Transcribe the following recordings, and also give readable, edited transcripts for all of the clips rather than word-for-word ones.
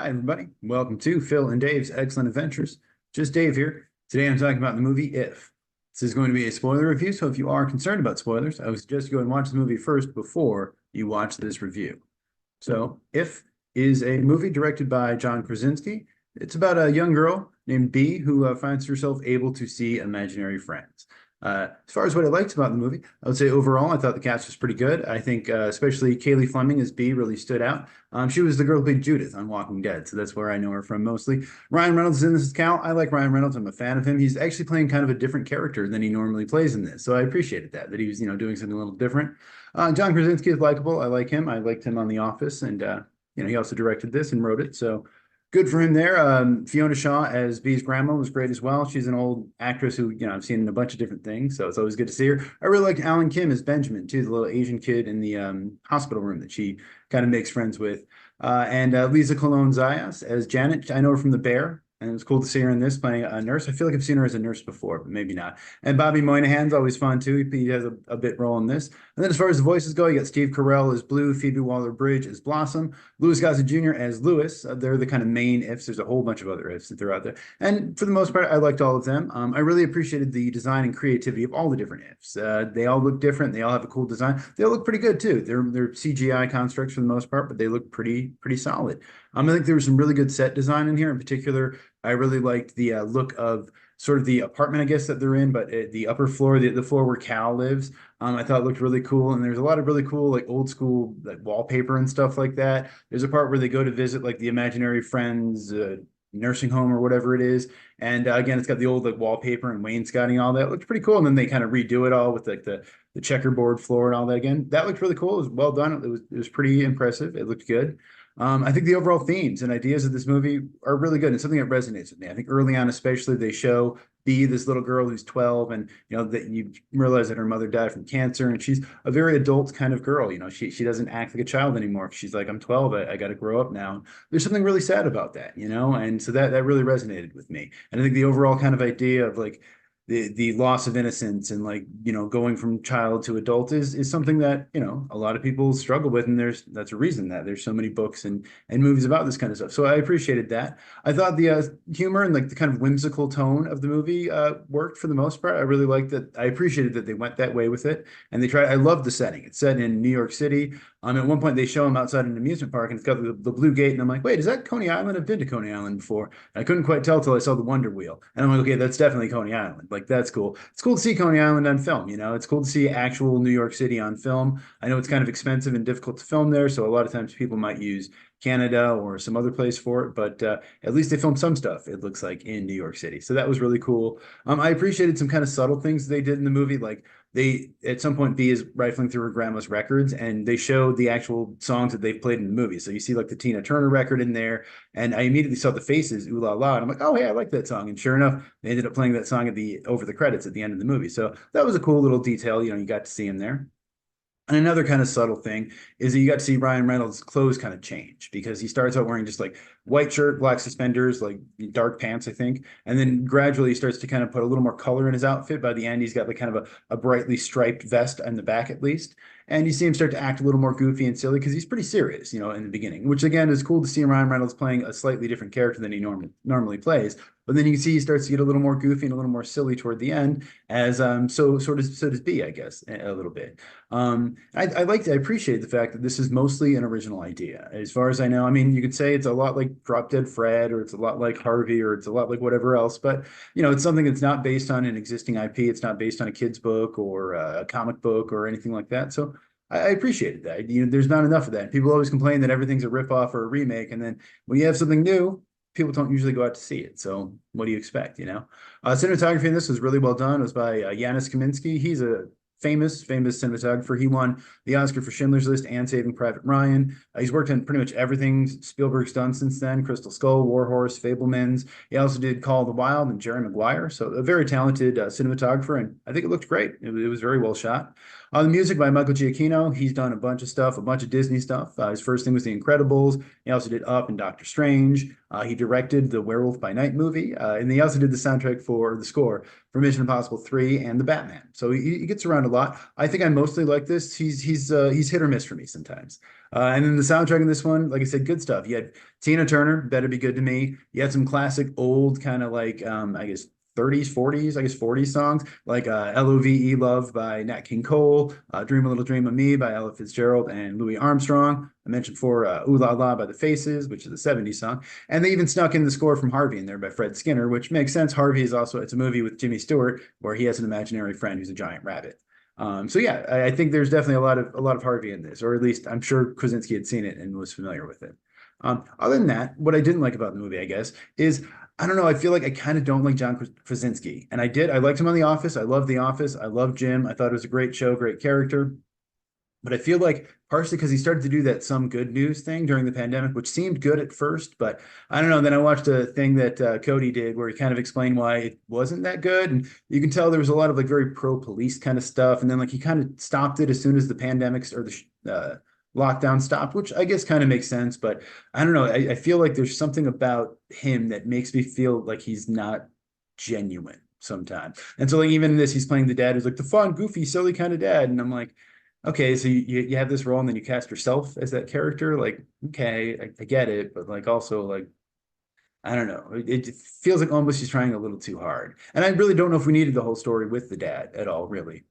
everybody. Welcome to Phil and Dave's Excellent Adventures. Just Dave here. Today I'm talking about the movie If. This is going to be a spoiler review, so if you are concerned about spoilers, I would suggest you go and watch the movie first before you watch this review. So, If is a movie directed by John Krasinski. It's about a young girl named Bee who finds herself able to see imaginary friends. As far as what I liked about the movie, I would say overall, I thought the cast was pretty good. I think especially Cailey Fleming as Bee really stood out. She was the girl who played Judith on Walking Dead, so that's where I know her from mostly. Ryan Reynolds is in this as Cal. I like Ryan Reynolds. I'm a fan of him. He's actually playing kind of a different character than he normally plays in this, so I appreciated that he was, doing something a little different. John Krasinski is likable. I like him. I liked him on The Office, and he also directed this and wrote it, so good for him there. Fiona Shaw as Bee's grandma was great as well. She's an old actress who, I've seen in a bunch of different things, so it's always good to see her. I really like Alan Kim as Benjamin, too, the little Asian kid in the hospital room that she kind of makes friends with. And Liza Colón-Zayas as Janet. I know her from The Bear, and it was cool to see her in this playing a nurse. I feel like I've seen her as a nurse before, but maybe not. And Bobby Moynihan's always fun, too. He has a bit role in this. And then as far as the voices go, you got Steve Carell as Blue, Phoebe Waller-Bridge as Blossom, Gossett Jr. as Lewis. They're the kind of main ifs. There's a whole bunch of other ifs that they're out there. And for the most part, I liked all of them. I really appreciated the design and creativity of all the different ifs. They all look different. They all have a cool design. They all look pretty good, too. They're CGI constructs for the most part, but they look pretty solid. I think there was some really good set design in here. In particular, I really liked the look of sort of the apartment, I guess, that they're in, but the upper floor, the floor where Cal lives, I thought looked really cool. And there's a lot of really cool, like old school, like wallpaper and stuff like that. There's a part where they go to visit like the imaginary friends nursing home or whatever it is. And again, it's got the old like wallpaper and wainscoting, all that. It looked pretty cool. And then they kind of redo it all with like the checkerboard floor and all that again. That looked really cool. It was well done. It was pretty impressive. It looked good. I think the overall themes and ideas of this movie are really good. It's something that resonates with me. I think early on, especially, they show Bee, this little girl who's 12, and that you realize that her mother died from cancer, and she's a very adult kind of girl. She doesn't act like a child anymore. She's like, I'm 12, I got to grow up now. There's something really sad about that, and so that really resonated with me. And I think the overall kind of idea of like the loss of innocence and like going from child to adult is something that a lot of people struggle with, and that's a reason that there's so many books and movies about this kind of stuff. So I appreciated that. I thought the humor and like the kind of whimsical tone of the movie worked for the most part. I really liked that. I appreciated that they went that way with it, and they tried. I love the setting. It's set in New York City. At one point they show him outside an amusement park, and it's got the blue gate, and I'm like, wait, is that Coney Island? I've been to Coney Island before. And I couldn't quite tell till I saw the Wonder Wheel, and I'm like, okay, that's definitely Coney Island. Like that's cool. It's cool to see Coney Island on film. It's cool to see actual New York City on film. I know it's kind of expensive and difficult to film there, so a lot of times people might use Canada or some other place for it, but at least they filmed some stuff, it looks like, in New York City. So that was really cool. I appreciated some kind of subtle things they did in the movie, like they at some point Bee is rifling through her grandma's records, and they showed the actual songs that they've played in the movie. So you see like the Tina Turner record in there, and I immediately saw the Faces, Ooh La La, and I'm like, oh hey, I like that song. And sure enough, they ended up playing that song over the credits at the end of the movie. So that was a cool little detail. You got to see him there. And another kind of subtle thing is that you got to see Ryan Reynolds' clothes kind of change, because he starts out wearing just like white shirt, black suspenders, like dark pants, I think. And then gradually he starts to kind of put a little more color in his outfit. By the end, he's got like kind of a brightly striped vest on the back, at least. And you see him start to act a little more goofy and silly because he's pretty serious, in the beginning, which again is cool to see Ryan Reynolds playing a slightly different character than he normally plays. But then you can see he starts to get a little more goofy and a little more silly toward the end, as so does Bee, I guess, a little bit. I appreciate the fact that this is mostly an original idea. As far as I know, I mean, you could say it's a lot like Drop Dead Fred, or it's a lot like Harvey, or it's a lot like whatever else, but it's something that's not based on an existing IP. It's not based on a kid's book or a comic book or anything like that. So I appreciated that. There's not enough of that. People always complain that everything's a ripoff or a remake, and then when you have something new, people don't usually go out to see it. So what do you expect, Cinematography in this was really well done. It was by Janusz Kaminski. He's a famous cinematographer. He won the Oscar for Schindler's List and Saving Private Ryan. He's worked on pretty much everything Spielberg's done since then: Crystal Skull, War Horse, Fabelmans. He also did Call of the Wild and Jerry Maguire. So a very talented cinematographer, and I think it looked great. It was very well shot. The music by Michael Giacchino. He's done a bunch of stuff, a bunch of Disney stuff. His first thing was The Incredibles. He also did Up and Doctor Strange. He directed the Werewolf by Night movie, and he also did the soundtrack for the score for Mission Impossible 3 and The Batman. So he gets around a lot. I think I mostly like this. He's hit or miss for me sometimes. And then the soundtrack in this one, like I said, good stuff. You had Tina Turner, Better Be Good to Me. You had some classic old kind of like I guess 30s, 40s, I guess 40s songs like LOVE Love by Nat King Cole, Dream a Little Dream of Me by Ella Fitzgerald and Louis Armstrong. I mentioned for Ooh La La by The Faces, which is a 70s song. And they even snuck in the score from Harvey in there by Fred Skinner, which makes sense. Harvey is also, it's a movie with Jimmy Stewart where he has an imaginary friend who's a giant rabbit. So yeah, I think there's definitely a lot of Harvey in this, or at least I'm sure Krasinski had seen it and was familiar with it. Other than that, what I didn't like about the movie, I guess, is I don't know. I feel like I kind of don't like John Krasinski, and I did. I liked him on The Office. I loved The Office. I loved Jim. I thought it was a great show, great character. But I feel like partially because he started to do that Some Good News thing during the pandemic, which seemed good at first, but I don't know. Then I watched a thing that Cody did where he kind of explained why it wasn't that good, and you can tell there was a lot of like very pro-police kind of stuff, and then like he kind of stopped it as soon as the pandemic or the lockdown stopped, which I guess kind of makes sense. But I don't know. I feel like there's something about him that makes me feel like he's not genuine sometimes. And so like even in this, he's playing the dad who's like the fun, goofy, silly kind of dad, and I'm like okay, so you have this role and then you cast yourself as that character. Like, okay, I get it, but like also like I don't know. It feels like almost he's trying a little too hard. And I really don't know if we needed the whole story with the dad at all, really.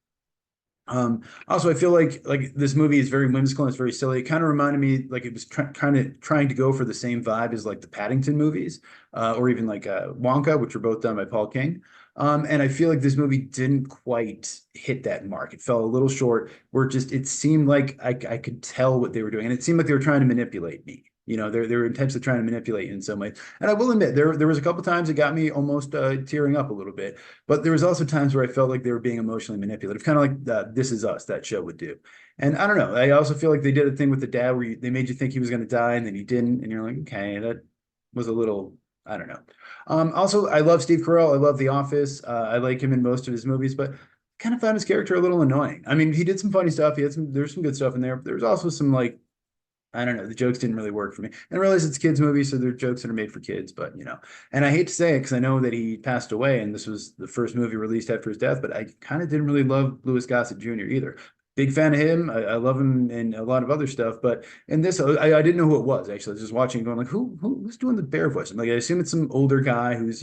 Also, I feel like this movie is very whimsical and it's very silly. It kind of reminded me like it was kind of trying to go for the same vibe as like the Paddington movies, or even like Wonka, which were both done by Paul King. And I feel like this movie didn't quite hit that mark. It fell a little short, where it seemed like I could tell what they were doing, and it seemed like they were trying to manipulate me. You know, they were intentionally trying to manipulate you in some way. And I will admit, there was a couple times it got me almost tearing up a little bit. But there was also times where I felt like they were being emotionally manipulative, kind of like This Is Us, that show would do. And I don't know. I also feel like they did a thing with the dad where they made you think he was going to die and then he didn't. And you're like, okay, that was a little, I don't know. Also, I love Steve Carell. I love The Office. I like him in most of his movies, but kind of found his character a little annoying. I mean, he did some funny stuff. There's some good stuff in there. But there's also some like I don't know. The jokes didn't really work for me. And I realize it's a kids' movie, so they're jokes that are made for kids, but you know. And I hate to say it because I know that he passed away and this was the first movie released after his death, but I kind of didn't really love Louis Gossett Jr. either. Big fan of him. I love him in a lot of other stuff, but in this, I didn't know who it was actually. I was just watching, going like, who's doing the bear voice? I'm like, I assume it's some older guy who's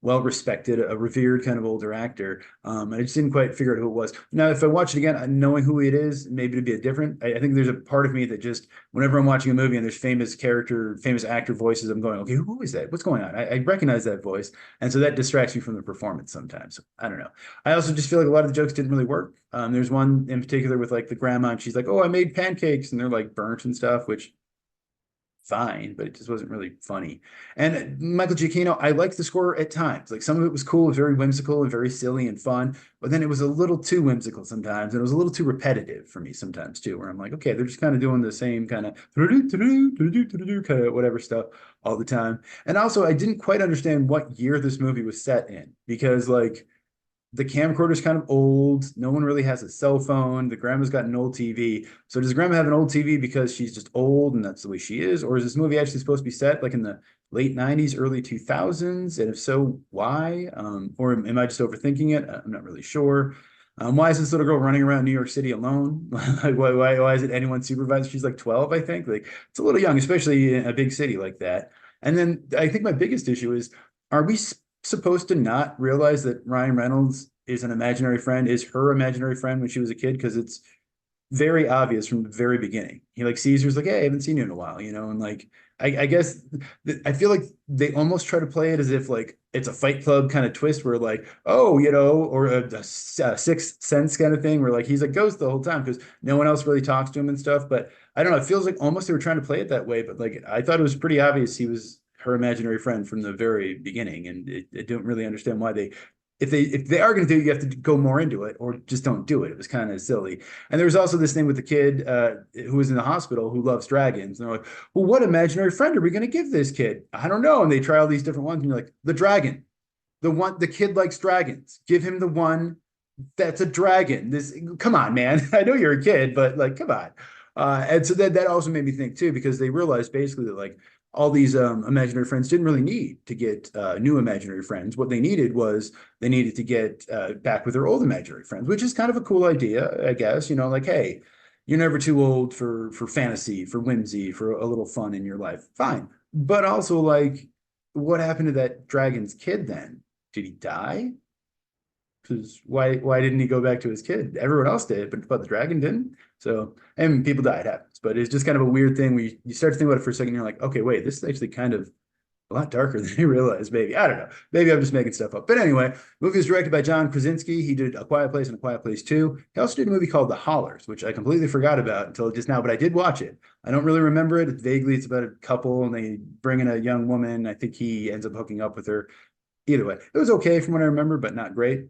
well respected, a revered kind of older actor. I just didn't quite figure out who it was. Now, if I watch it again, knowing who it is, maybe it'd be a different. I think there's a part of me that just whenever I'm watching a movie and there's famous actor voices, I'm going, okay, who is that? What's going on? I recognize that voice, and so that distracts me from the performance sometimes. So, I don't know. I also just feel like a lot of the jokes didn't really work. There's one in particular with like the grandma, and she's like, "Oh, I made pancakes," and they're like burnt and stuff, which fine, but it just wasn't really funny. And Michael Giacchino, I liked the score at times. Like some of it was cool, very whimsical and very silly and fun, but then it was a little too whimsical sometimes, and it was a little too repetitive for me sometimes too, where I'm like, okay, they're just kind of doing the same kind of kind of whatever stuff all the time. And also, I didn't quite understand what year this movie was set in because like the camcorder's kind of old. No one really has a cell phone. The grandma's got an old TV. So does grandma have an old TV because she's just old and that's the way she is? Or is this movie actually supposed to be set like in the late 90s, early 2000s? And if so, why? Or am I just overthinking it? I'm not really sure. Why is this little girl running around New York City alone? Like, why is it anyone supervised? She's like 12, I think. Like, it's a little young, especially in a big city like that. And then I think my biggest issue is, are we supposed to not realize that Ryan Reynolds is an imaginary friend, is her imaginary friend when she was a kid? Because it's very obvious from the very beginning. He like sees her, he's like, hey, I haven't seen you in a while, and like I guess I feel like they almost try to play it as if like it's a Fight Club kind of twist where like, oh, or a Sixth Sense kind of thing where like he's a ghost the whole time because no one else really talks to him and stuff. But I don't know, it feels like almost they were trying to play it that way, but like I thought it was pretty obvious he was her imaginary friend from the very beginning, and I don't really understand why if they are going to do it, you have to go more into it, or just don't do it. It was kind of silly. And there was also this thing with the kid who was in the hospital who loves dragons, and they're like, "Well, what imaginary friend are we going to give this kid?" I don't know. And they try all these different ones, and you're like, "The dragon, the kid likes dragons. Give him the one that's a dragon. This, come on, man. I know you're a kid, but like, come on. And so that also made me think too, because they realized basically that like all these imaginary friends didn't really need to get new imaginary friends. What they needed was they needed to get back with their old imaginary friends, which is kind of a cool idea, I guess. You know, like, hey, you're never too old for fantasy, for whimsy, for a little fun in your life. Fine. But also like, what happened to that dragon's kid then? Did he die? Because why didn't he go back to his kid? Everyone else did, but the dragon didn't. So, and people died, happens. But it's just kind of a weird thing where you start to think about it for a second, and you're like, okay, wait, this is actually kind of a lot darker than I realized, maybe. I don't know. Maybe I'm just making stuff up. But anyway, the movie was directed by John Krasinski. He did A Quiet Place and A Quiet Place 2. He also did a movie called The Hollers, which I completely forgot about until just now, but I did watch it. I don't really remember it. Vaguely, it's about a couple and they bring in a young woman. I think he ends up hooking up with her. Either way, it was okay from what I remember, but not great.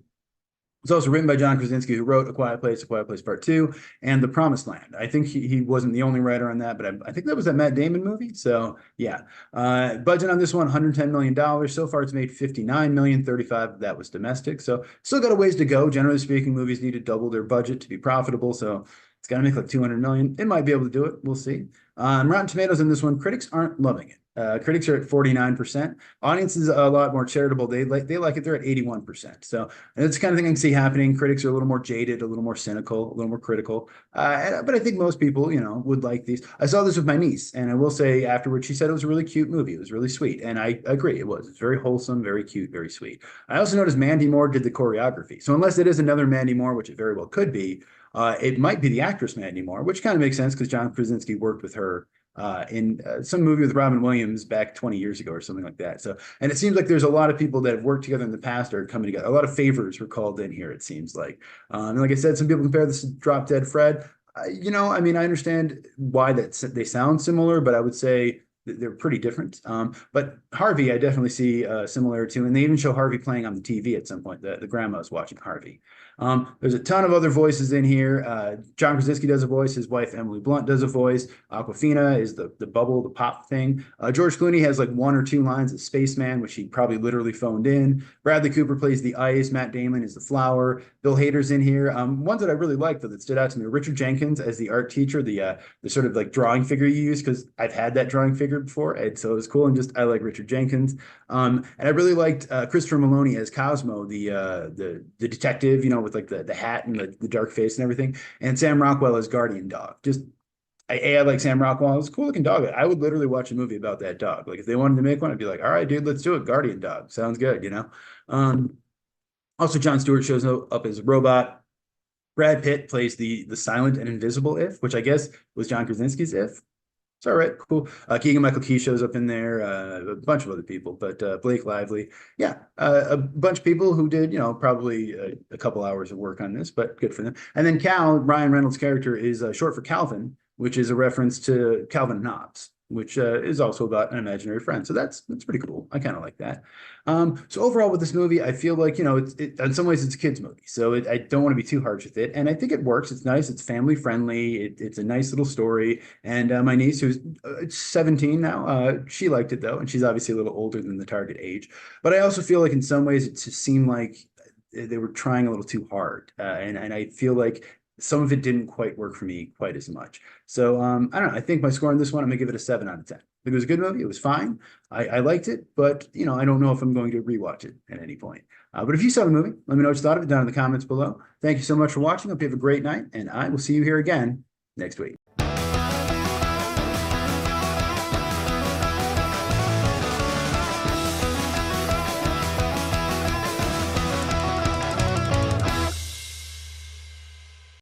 It's also written by John Krasinski, who wrote A Quiet Place Part 2, and The Promised Land. I think he wasn't the only writer on that, but I think that was that Matt Damon movie. So yeah, budget on this one, $110 million. So far, it's made $59 million, 35 of that was domestic. So still got a ways to go. Generally speaking, movies need to double their budget to be profitable. So it's got to make like 200 million. It might be able to do it. We'll see. Rotten Tomatoes in this one, critics aren't loving it. Critics are at 49%. Audience is a lot more charitable. They like it. They're at 81%. So it's the kind of thing I can see happening. Critics are a little more jaded, a little more cynical, a little more critical. But I think most people, would like these. I saw this with my niece, and I will say afterwards, she said it was a really cute movie. It was really sweet, and I agree. It was. It's very wholesome, very cute, very sweet. I also noticed Mandy Moore did the choreography. So unless it is another Mandy Moore, which it very well could be, it might be the actress Mandy Moore, which kind of makes sense because John Krasinski worked with her in some movie with Robin Williams back 20 years ago or something like that. So, and it seems like there's a lot of people that have worked together in the past are coming together. A lot of favors were called in here, it seems like. And like I said, some people compare this to Drop Dead Fred. I mean, I understand why they sound similar, but I would say they're pretty different. But Harvey, I definitely see similar to, and they even show Harvey playing on the TV at some point. The grandma is watching Harvey. There's a ton of other voices in here. John Krasinski does a voice. His wife, Emily Blunt, does a voice. Awkwafina is the bubble, the pop thing. George Clooney has like one or two lines as Spaceman, which he probably literally phoned in. Bradley Cooper plays the ice. Matt Damon is the flower. Bill Hader's in here. Ones that I really liked, though, that stood out to me. Richard Jenkins as the art teacher, the sort of like drawing figure you use, because I've had that drawing figure before, and so it was cool. And just I like Richard Jenkins. And I really liked Christopher Maloney as Cosmo, the detective, with like the hat and the dark face and everything, and Sam Rockwell as Guardian Dog. Just I like Sam Rockwell. It's a cool looking dog. I would literally watch a movie about that dog. Like if they wanted to make one, I'd be like, all right, dude, let's do it. Guardian Dog sounds good. Also, Jon Stewart shows up as a robot. Brad Pitt plays the silent and invisible If, which I guess was John Krasinski's If. It's all right, cool. Keegan-Michael Key shows up in there, a bunch of other people, but Blake Lively, yeah, a bunch of people who did, probably a couple hours of work on this, but good for them. And then Cal, Ryan Reynolds' character, is short for Calvin, which is a reference to Calvin and Hobbes, which is also about an imaginary friend. So that's pretty cool. I kind of like that. So overall with this movie, I feel like, in some ways it's a kid's movie. So I don't want to be too harsh with it. And I think it works. It's nice. It's family friendly. It's a nice little story. And my niece, who's 17 now, she liked it though. And she's obviously a little older than the target age. But I also feel like in some ways it just seemed like they were trying a little too hard. And I feel like some of it didn't quite work for me quite as much. So I don't know. I think my score on this one, I'm gonna give it a 7 out of 10. I think it was a good movie. It was fine. I liked it, but I don't know if I'm going to rewatch it at any point. But if you saw the movie, let me know what you thought of it down in the comments below. Thank you so much for watching. Hope you have a great night, and I will see you here again next week.